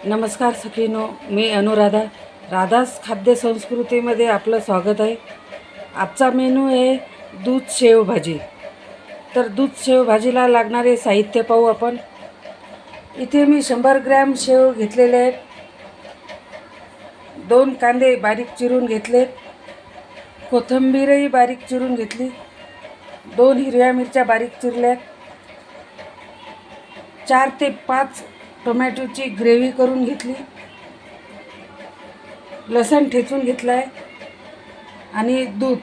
नमस्कार सखीनो, मी अनुराधा. राधास खाद्य संस्कृतीमध्ये आपलं स्वागत आहे. आजचा मेनू आहे दूध शेव भाजी. तर दूध शेव भाजीला लागणारे साहित्य पाहू आपण. इथे मी 100 ग्रॅम शेव घेतलेले आहेत. 2 कांदे बारीक चिरून घेतलेत. कोथिंबीरही बारीक चिरून घेतली. 2 हिरव्या मिरच्या बारीक चिरल्यात. 4 ते 5 टोमॅटोची ग्रेव्ही करून घेतली. लसूण ठेचून घेतला आहे आणि दूध.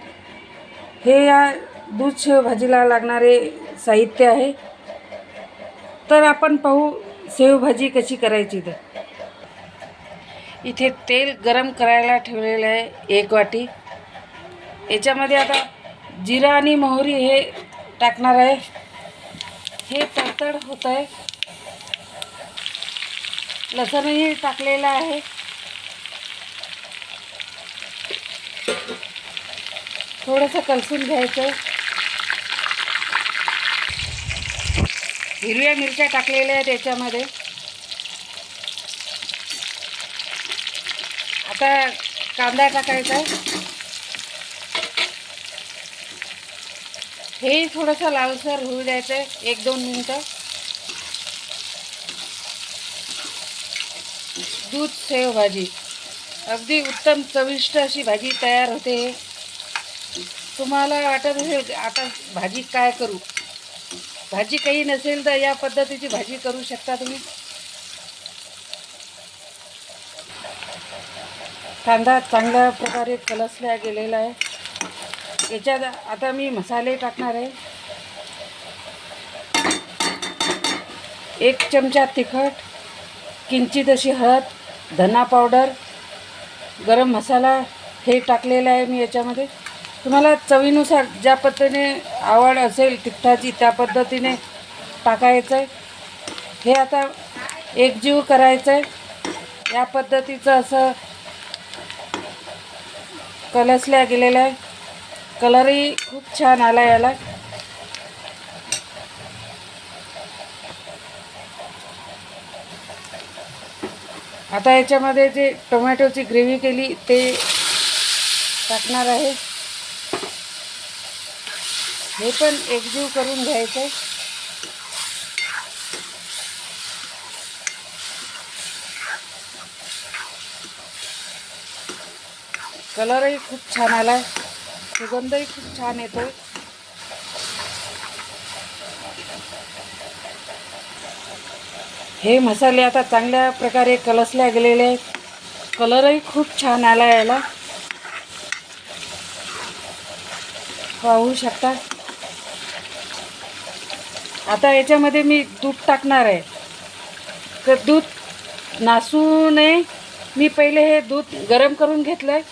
हे या दूध शेव भाजीला लागणारे साहित्य आहे. तर आपण पाहू शेव भाजी कशी करायची. तर इथे तेल गरम करायला ठेवलेलं आहे 1 वाटी. याच्यामध्ये आता जिरा आणि मोहरी हे टाकणार आहे. हे तडतड होत आहे. लसूणही टाकलेला आहे. थोडंसं कलसून घ्यायचं. हिरव्या मिरच्या टाकलेल्या आहेत याच्यामध्ये. आता कांदा टाकायचा आहे. हे थोडंसं लालसर होऊ द्यायचं आहे 1-2 मिनटं. दूध शेव भाजी अगदी उत्तम चविष्ट अशी भाजी तयार होते. तुम्हाला वाटत असेल आता भाजी काय करू, भाजी काही नसेल तर या पद्धतीची भाजी करू शकता तुम्ही. कांदा चांगल्या प्रकारे कलसला गेलेला आहे. याच्यात आता मी मसाले टाकणार आहे. 1 चमचा तिखट, किंचित अशी हळद, धना पावडर, गरम मसाला हे टाकलेला आहे मी याच्यामध्ये. तुम्हाला चवीनुसार ज्या पद्धतीने आवड असेल तिखटाची त्या पद्धतीने टाकायचं आहे. हे आता एकजीव करायचं आहे. या पद्धतीचं असं कलसल्या गेलेलं आहे. कलरही खूप छान आला याला. आता याच्यामध्ये जे टोमॅटोची ग्रेव्ही केली ते टाकणार आहे. हे पण एकजीव करून घ्यायचं. कलरही खूप छान आला आहे. सुगंधही खूप छान येतो. हे मसाले आता चांगल्या प्रकारे कलसल्या गेलेले आहेत. कलरही खूप छान आला याला, पाहू शकता. आता याच्यामध्ये मी दूध टाकणार आहे. तर दूध नासू नये. मी पहिले हे दूध गरम करून घेतलं आहे.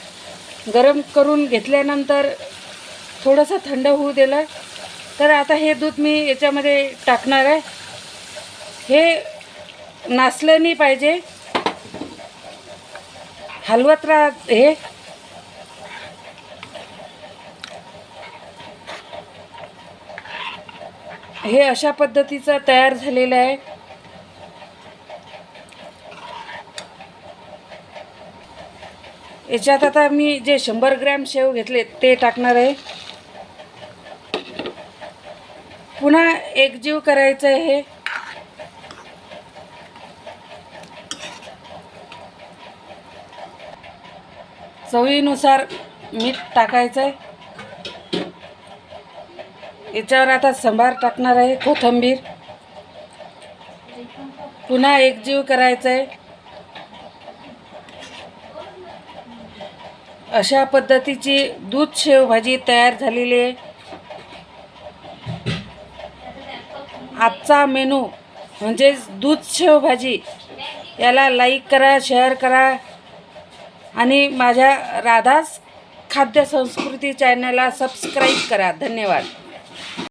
गरम करून घेतल्यानंतर थोडंसं थंड होऊ दिलं. तर आता हे दूध मी याच्यामध्ये टाकणार आहे. हे नासलं नाही पाहिजे, हलवत राहा. हे अशा पद्धतीचं तयार झालेलं आहे. याच्यात आता मी जे 100 ग्रॅम शेव घेतले ते टाकणार आहे. पुन्हा एकजीव करायचं आहे. हे चवीनुसार मीठ टाकायचं आहे. याच्यावर आता सांबार टाकणार आहे, कोथिंबीर. पुन्हा एकजीव करायचं आहे. अशा पद्धतीची दूध शेव भाजी तयार झालेली आहे. आजचा मेनू म्हणजेच दूध शेव भाजी. याला लाईक करा, शेअर करा आणि माझ्या राधास खाद्य संस्कृती चॅनलला सबस्क्राईब करा. धन्यवाद.